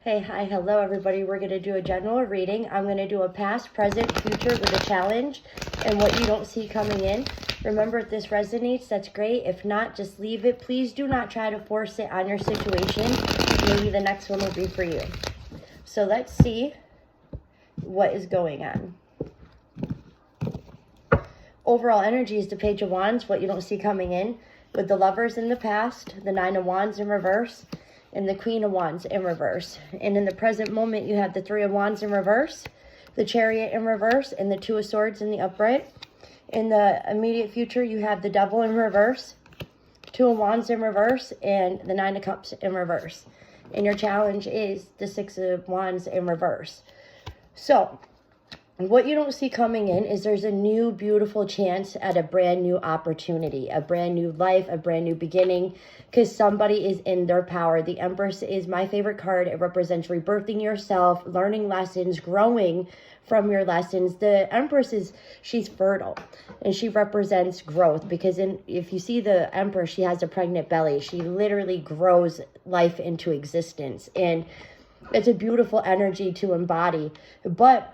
Hey, hi, hello everybody. We're going to do a general reading. I'm going to do a past, present, future with a challenge and what you don't see coming in. Remember, if this resonates, that's great. If not, just leave it. Please do not try to force it on your situation. Maybe the next one will be for you. So let's see what is going on. Overall energy is the Page of Wands, what you don't see coming in, with the Lovers in the past, the Nine of Wands in reverse, and the Queen of Wands in reverse. And in the present moment, you have the Three of Wands in reverse, the Chariot in reverse, and the Two of Swords in the upright. In the immediate future, you have the Devil in reverse, Two of Wands in reverse, and the Nine of Cups in reverse. And your challenge is the Six of Wands in reverse. So what you don't see coming in is there's a new beautiful chance at a brand new opportunity, a brand new life, a brand new beginning, because somebody is in their power. The Empress is my favorite card. It represents rebirthing yourself, learning lessons, growing from your lessons. The Empress she's fertile and she represents growth, because if you see the Empress, she has a pregnant belly. She literally grows life into existence, and it's a beautiful energy to embody. But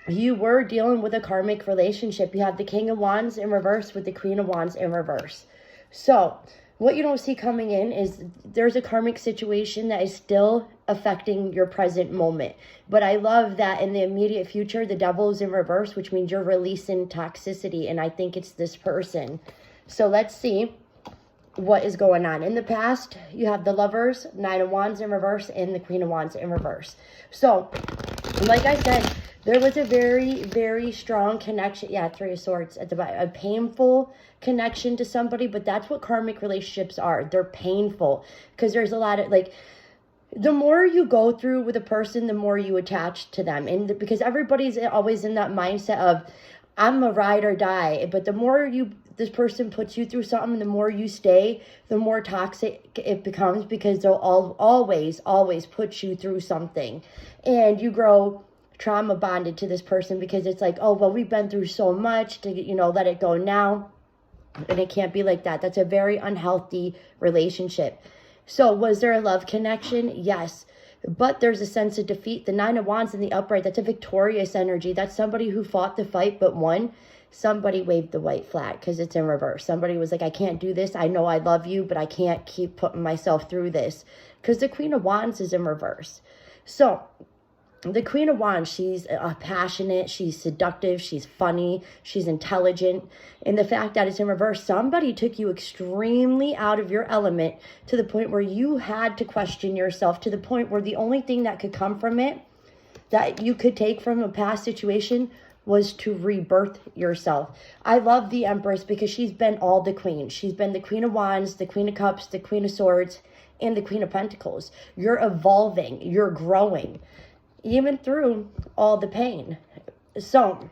you were dealing with a karmic relationship. You have the King of Wands in reverse with the Queen of Wands in reverse. So what you don't see coming in is there's a karmic situation that is still affecting your present moment. But I love that in the immediate future, the Devil is in reverse, which means you're releasing toxicity. And I think it's this person. So let's see what is going on. In the past, you have the Lovers, Nine of Wands in reverse, and the Queen of Wands in reverse. So like I said, there was a very, very strong connection. Yeah, Three of Swords at the bottom. A painful connection to somebody, but that's what karmic relationships are. They're painful because there's a lot of, like, the more you go through with a person, the more you attach to them. And because everybody's always in that mindset of, I'm a ride or die. But the more this person puts you through something, the more you stay, the more toxic it becomes, because they'll always put you through something. And you grow trauma bonded to this person, because it's like, oh, well, we've been through so much to, let it go now. And it can't be like that. That's a very unhealthy relationship. So was there a love connection? Yes. But there's a sense of defeat. The Nine of Wands in the upright, that's a victorious energy. That's somebody who fought the fight but won. Somebody waved the white flag because it's in reverse. Somebody was like, I can't do this. I know I love you, but I can't keep putting myself through this, because the Queen of Wands is in reverse. So the Queen of Wands, she's passionate, she's seductive, she's funny, she's intelligent. And the fact that it's in reverse, somebody took you extremely out of your element to the point where you had to question yourself, to the point where the only thing that could come from it, that you could take from a past situation, was to rebirth yourself. I love the Empress because she's been all the queens. She's been the Queen of Wands, the Queen of Cups, the Queen of Swords, and the Queen of Pentacles. You're evolving, you're growing, even through all the pain. So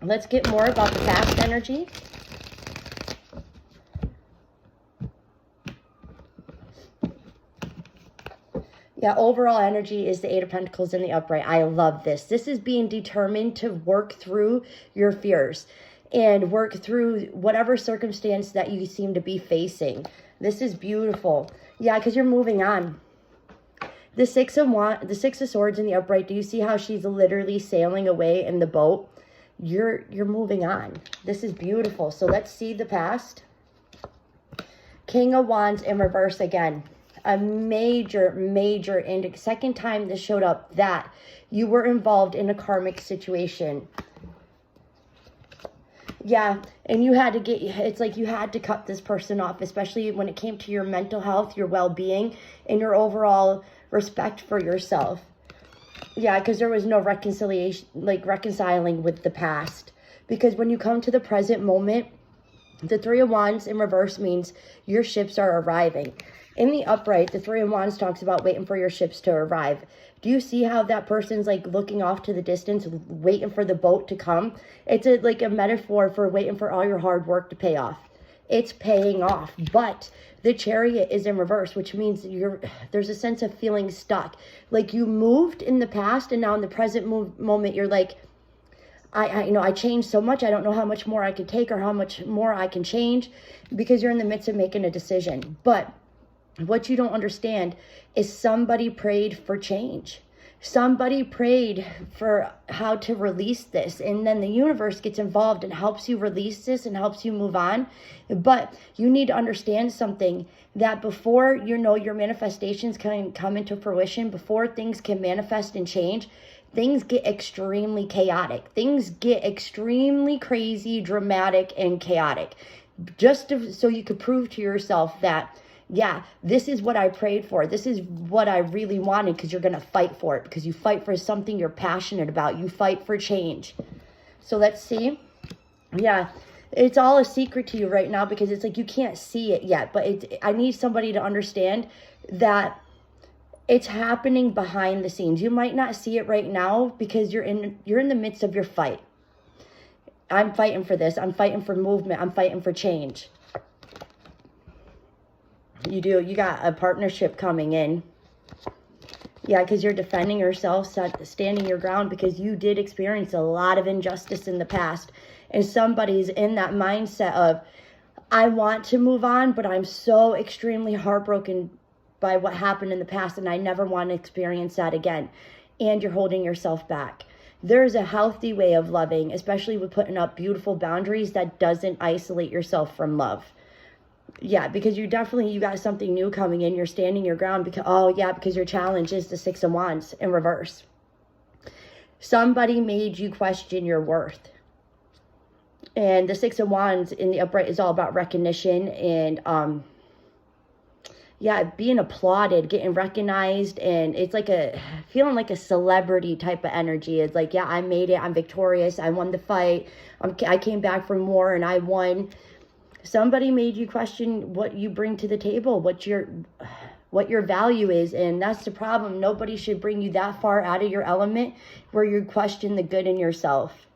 let's get more about the past energy. Yeah, overall energy is the Eight of Pentacles in the upright. I love this. This is being determined to work through your fears and work through whatever circumstance that you seem to be facing. This is beautiful. Yeah, because you're moving on. The Six of Swords in the upright, do you see how she's literally sailing away in the boat? You're moving on. This is beautiful. So let's see the past. King of Wands in reverse again. A major, and second time this showed up, that you were involved in a karmic situation. Yeah, and you had to it's like you had to cut this person off, especially when it came to your mental health, your well-being, and your overall respect for yourself. Yeah, because there was no reconciliation, like reconciling with the past. Because when you come to the present moment, the Three of Wands in reverse means your ships are arriving. In the upright, the Three of Wands talks about waiting for your ships to arrive. Do you see how that person's like looking off to the distance, waiting for the boat to come? It's like a metaphor for waiting for all your hard work to pay off. It's paying off. But the Chariot is in reverse, which means there's a sense of feeling stuck. Like you moved in the past, and now in the present moment, you're like, I changed so much. I don't know how much more I can take or how much more I can change, because you're in the midst of making a decision. But What you don't understand is somebody prayed for change. Somebody prayed for how to release this, and then the universe gets involved and helps you release this and helps you move on. But you need to understand something, that before your manifestations can come into fruition, before things can manifest and change, things get extremely chaotic. Things get extremely crazy, dramatic, and chaotic. So you could prove to yourself that, yeah, this is what I prayed for. This is what I really wanted, because you're going to fight for it, because you fight for something you're passionate about. You fight for change. So let's see. Yeah, it's all a secret to you right now, because it's like you can't see it yet. But I need somebody to understand that it's happening behind the scenes. You might not see it right now because you're in the midst of your fight. I'm fighting for this. I'm fighting for movement. I'm fighting for change. You got a partnership coming in. Yeah, because you're defending yourself, standing your ground, because you did experience a lot of injustice in the past. And somebody's in that mindset of, I want to move on, but I'm so extremely heartbroken by what happened in the past, and I never want to experience that again. And you're holding yourself back. There's a healthy way of loving, especially with putting up beautiful boundaries that doesn't isolate yourself from love. Yeah, because you got something new coming in. You're standing your ground because your challenge is the Six of Wands in reverse. Somebody made you question your worth. And the Six of Wands in the upright is all about recognition and, being applauded, getting recognized. And it's like feeling like a celebrity type of energy. It's like, yeah, I made it. I'm victorious. I won the fight. I came back from war and I won. Somebody made you question what you bring to the table, what your value is. And that's the problem. Nobody should bring you that far out of your element where you question the good in yourself.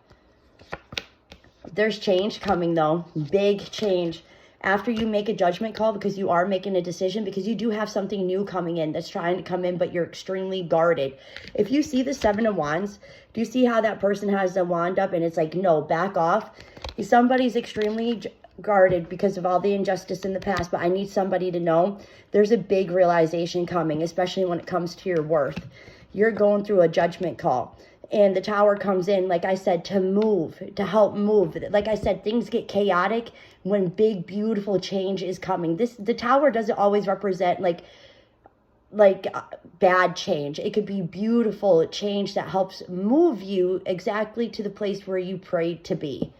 There's change coming, though. Big change. After you make a judgment call, because you are making a decision, because you do have something new coming in that's trying to come in, but you're extremely guarded. If you see the Seven of Wands, do you see how that person has the wand up and it's like, no, back off? Somebody's extremely guarded because of all the injustice in the past, but I need somebody to know there's a big realization coming, especially when it comes to your worth. You're going through a judgment call. And the Tower comes in, like I said, to help move. Like I said, things get chaotic when big, beautiful change is coming. The Tower doesn't always represent like bad change. It could be beautiful change that helps move you exactly to the place where you prayed to be.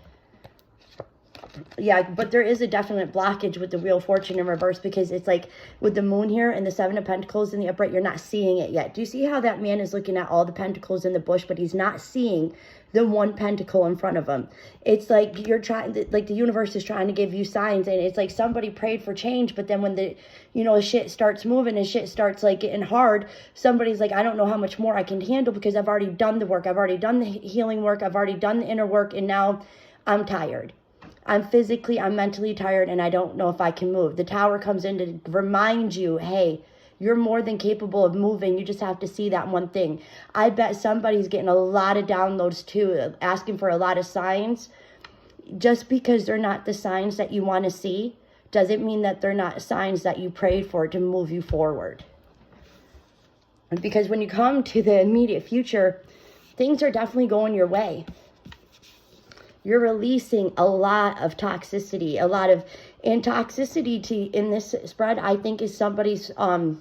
Yeah, but there is a definite blockage with the Wheel of Fortune in reverse, because it's like with the Moon here and the Seven of Pentacles in the upright, you're not seeing it yet. Do you see how that man is looking at all the pentacles in the bush, but he's not seeing the one pentacle in front of him? It's like the universe is trying to give you signs, and it's like somebody prayed for change, but then when the shit starts moving and shit starts like getting hard, somebody's like, I don't know how much more I can handle, because I've already done the work. I've already done the healing work. I've already done the inner work, and now I'm tired. I'm mentally tired, and I don't know if I can move. The Tower comes in to remind you, hey, you're more than capable of moving. You just have to see that one thing. I bet somebody's getting a lot of downloads too, asking for a lot of signs. Just because they're not the signs that you want to see doesn't mean that they're not signs that you prayed for to move you forward. Because when you come to the immediate future, things are definitely going your way. You're releasing a lot of toxicity, and toxicity in this spread, I think, is somebody's, how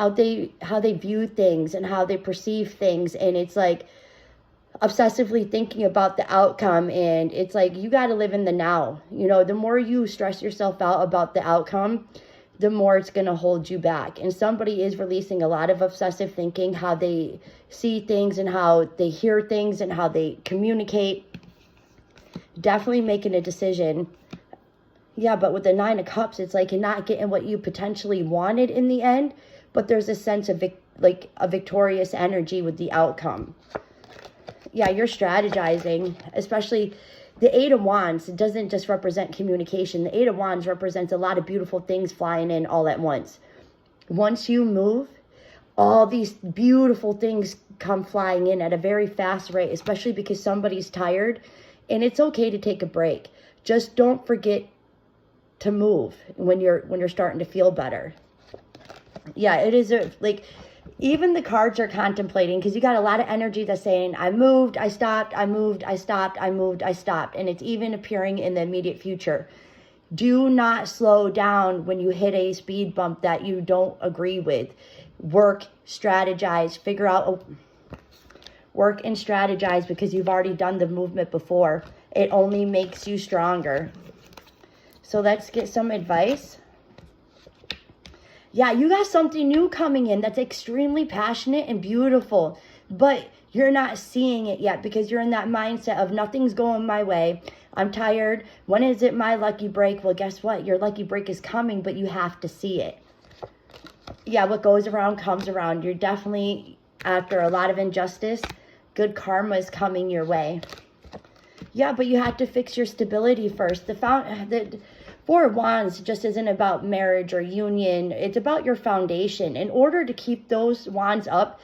they view things and how they perceive things. And it's like obsessively thinking about the outcome. And it's like, you got to live in the now. The more you stress yourself out about the outcome, the more it's going to hold you back. And somebody is releasing a lot of obsessive thinking, how they see things and how they hear things and how they communicate. Definitely making a decision. Yeah, but with the Nine of Cups, it's like you're not getting what you potentially wanted in the end, but there's a sense of a victorious energy with the outcome. Yeah, you're strategizing, especially the Eight of Wands. It doesn't just represent communication. The Eight of Wands represents a lot of beautiful things flying in all at once. Once you move, all these beautiful things come flying in at a very fast rate, especially because somebody's tired. And it's okay to take a break. Just don't forget to move when you're starting to feel better. Yeah, it is like, even the cards are contemplating, because you got a lot of energy that's saying, I moved, I stopped, I moved, I stopped, I moved, I stopped. And it's even appearing in the immediate future. Do not slow down when you hit a speed bump that you don't agree with. Work, strategize, figure out, work and strategize, because you've already done the movement before. It only makes you stronger. So let's get some advice. Yeah, you got something new coming in that's extremely passionate and beautiful, but you're not seeing it yet because you're in that mindset of nothing's going my way. I'm tired. When is it my lucky break? Well, guess what? Your lucky break is coming, but you have to see it. Yeah, what goes around comes around. You're definitely, after a lot of injustice, good karma is coming your way. Yeah, but you have to fix your stability first. The Four of Wands just isn't about marriage or union. It's about your foundation. In order to keep those wands up,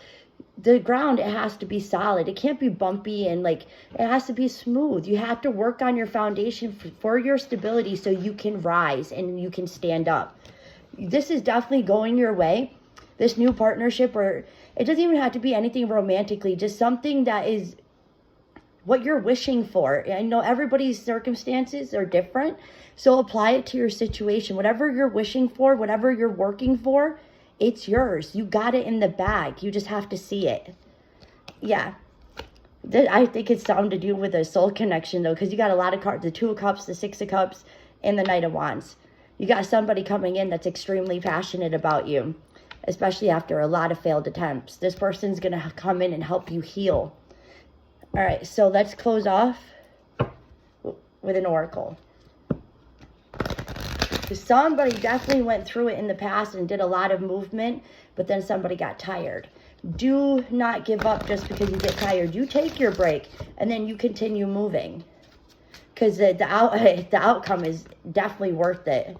the ground, it has to be solid. It can't be bumpy, and like, it has to be smooth. You have to work on your foundation for your stability so you can rise and you can stand up. This is definitely going your way. This new partnership, or it doesn't even have to be anything romantically, just something that is what you're wishing for. I know everybody's circumstances are different, so apply it to your situation. Whatever you're wishing for, whatever you're working for, it's yours. You got it in the bag. You just have to see it. Yeah. I think it's something to do with a soul connection, though, because you got a lot of cards, the Two of Cups, the Six of Cups, and the Knight of Wands. You got somebody coming in that's extremely passionate about you, especially after a lot of failed attempts. This person's going to come in and help you heal. All right, so let's close off with an oracle. Because somebody definitely went through it in the past and did a lot of movement, but then somebody got tired. Do not give up just because you get tired. You take your break, and then you continue moving. Because the outcome is definitely worth it.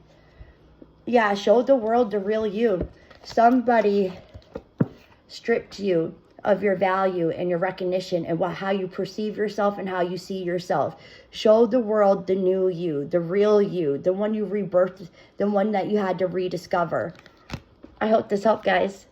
Yeah, show the world the real you. Somebody stripped you of your value and your recognition and how you perceive yourself and how you see yourself. Show the world the new you, the real you, the one you rebirthed, the one that you had to rediscover. I hope this helped, guys.